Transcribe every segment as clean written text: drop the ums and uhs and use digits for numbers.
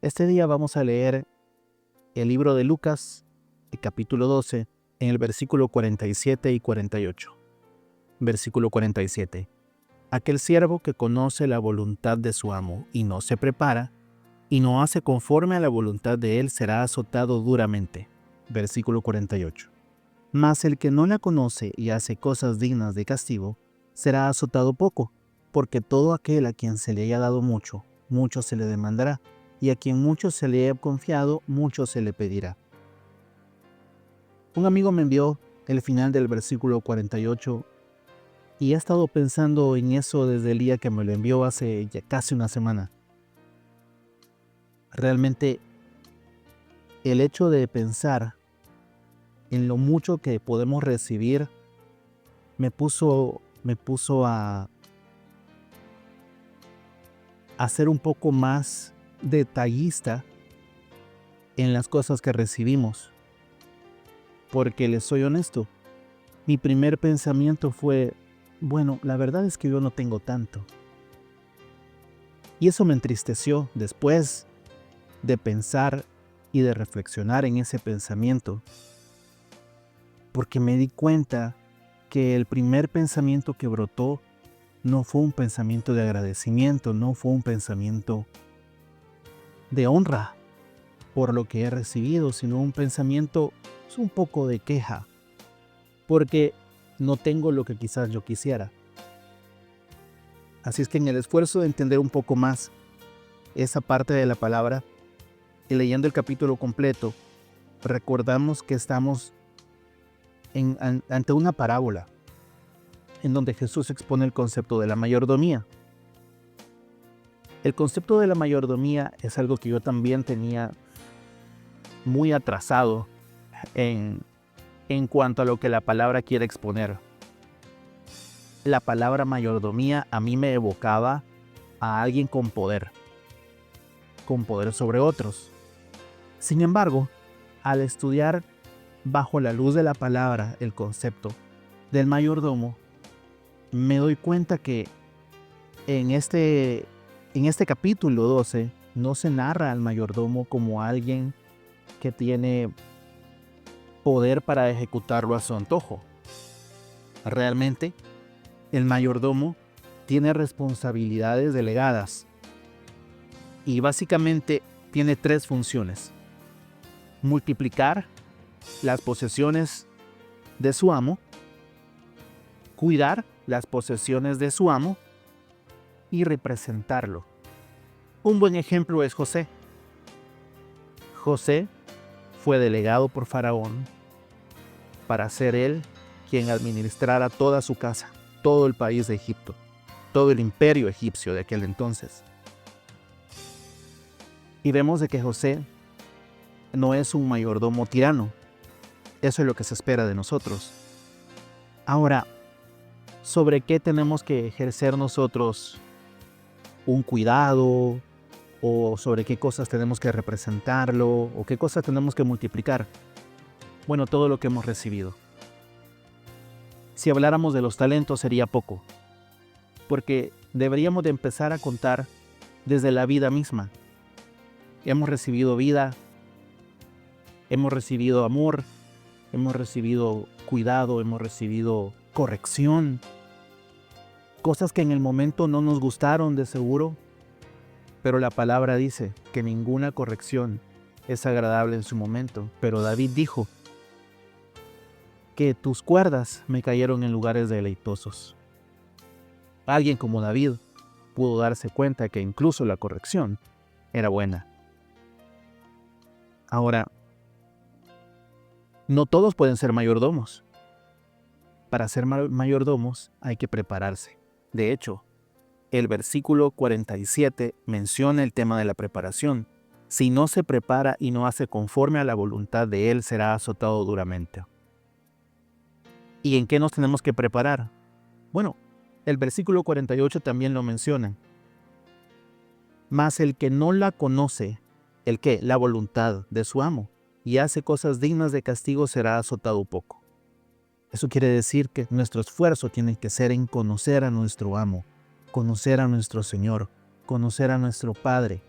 Este día vamos a leer el libro de Lucas, el capítulo 12, en el versículo 47 y 48. Versículo 47. Aquel siervo que conoce la voluntad de su amo y no se prepara, y no hace conforme a la voluntad de él, será azotado duramente. Versículo 48. Mas el que no la conoce y hace cosas dignas de castigo, será azotado poco, porque todo aquel a quien se le haya dado mucho, mucho se le demandará, y a quien mucho se le haya confiado, mucho se le pedirá. Un amigo me envió el final del versículo 48 y he estado pensando en eso desde el día que me lo envió hace ya casi una semana. Realmente el hecho de pensar en lo mucho que podemos recibir me puso a ser un poco más detallista en las cosas que recibimos. Porque les soy honesto, mi primer pensamiento fue, bueno, la verdad es que yo no tengo tanto. Y eso me entristeció después de pensar y de reflexionar en ese pensamiento, porque me di cuenta que el primer pensamiento que brotó no fue un pensamiento de agradecimiento, no fue un pensamiento de honra por lo que he recibido, sino un pensamiento un poco de queja, porque no tengo lo que quizás yo quisiera. Así es que en el esfuerzo de entender un poco más esa parte de la palabra y leyendo el capítulo completo, recordamos que estamos ante una parábola en donde Jesús expone el concepto de la mayordomía. El concepto de la mayordomía es algo que yo también tenía muy atrasado en cuanto a lo que la palabra quiere exponer. La palabra mayordomía a mí me evocaba a alguien con poder sobre otros. Sin embargo, al estudiar bajo la luz de la palabra el concepto del mayordomo, me doy cuenta que en este capítulo 12 no se narra al mayordomo como alguien que tiene poder para ejecutarlo a su antojo. Realmente, el mayordomo tiene responsabilidades delegadas y básicamente tiene tres funciones: multiplicar las posesiones de su amo, cuidar las posesiones de su amo y representarlo. Un buen ejemplo es José. José fue delegado por Faraón para ser él quien administrara toda su casa, todo el país de Egipto, todo el imperio egipcio de aquel entonces. Y vemos de que José no es un mayordomo tirano. Eso es lo que se espera de nosotros. Ahora, ¿sobre qué tenemos que ejercer nosotros un cuidado? ¿O sobre qué cosas tenemos que representarlo? ¿O qué cosas tenemos que multiplicar? Bueno, todo lo que hemos recibido. Si habláramos de los talentos sería poco, porque deberíamos de empezar a contar desde la vida misma. Hemos recibido vida, hemos recibido amor, hemos recibido cuidado, hemos recibido corrección, cosas que en el momento no nos gustaron de seguro, pero la palabra dice que ninguna corrección es agradable en su momento. Pero David dijo que tus cuerdas me cayeron en lugares deleitosos. Alguien como David pudo darse cuenta que incluso la corrección era buena. Ahora, no todos pueden ser mayordomos. Para ser mayordomos hay que prepararse. De hecho, el versículo 47 menciona el tema de la preparación. Si no se prepara y no hace conforme a la voluntad de él, será azotado duramente. ¿Y en qué nos tenemos que preparar? Bueno, el versículo 48 también lo menciona. Mas el que no la conoce, ¿el qué? La voluntad de su amo, y hace cosas dignas de castigo, será azotado poco. Eso quiere decir que nuestro esfuerzo tiene que ser en conocer a nuestro amo, conocer a nuestro Señor, conocer a nuestro Padre,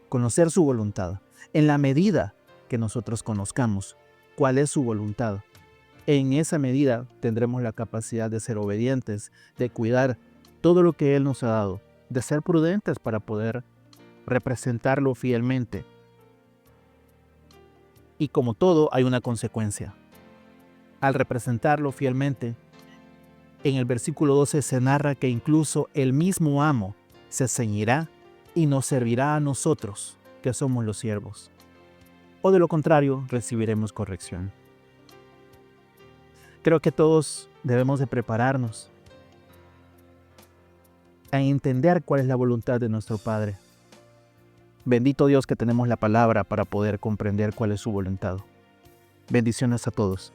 conocer su voluntad. En la medida que nosotros conozcamos cuál es su voluntad, en esa medida tendremos la capacidad de ser obedientes, de cuidar todo lo que Él nos ha dado, de ser prudentes para poder representarlo fielmente. Y como todo, hay una consecuencia. Al representarlo fielmente, en el versículo 12 se narra que incluso el mismo amo se ceñirá y nos servirá a nosotros, que somos los siervos. O de lo contrario, recibiremos corrección. Creo que todos debemos de prepararnos a entender cuál es la voluntad de nuestro Padre. Bendito Dios que tenemos la palabra para poder comprender cuál es su voluntad. Bendiciones a todos.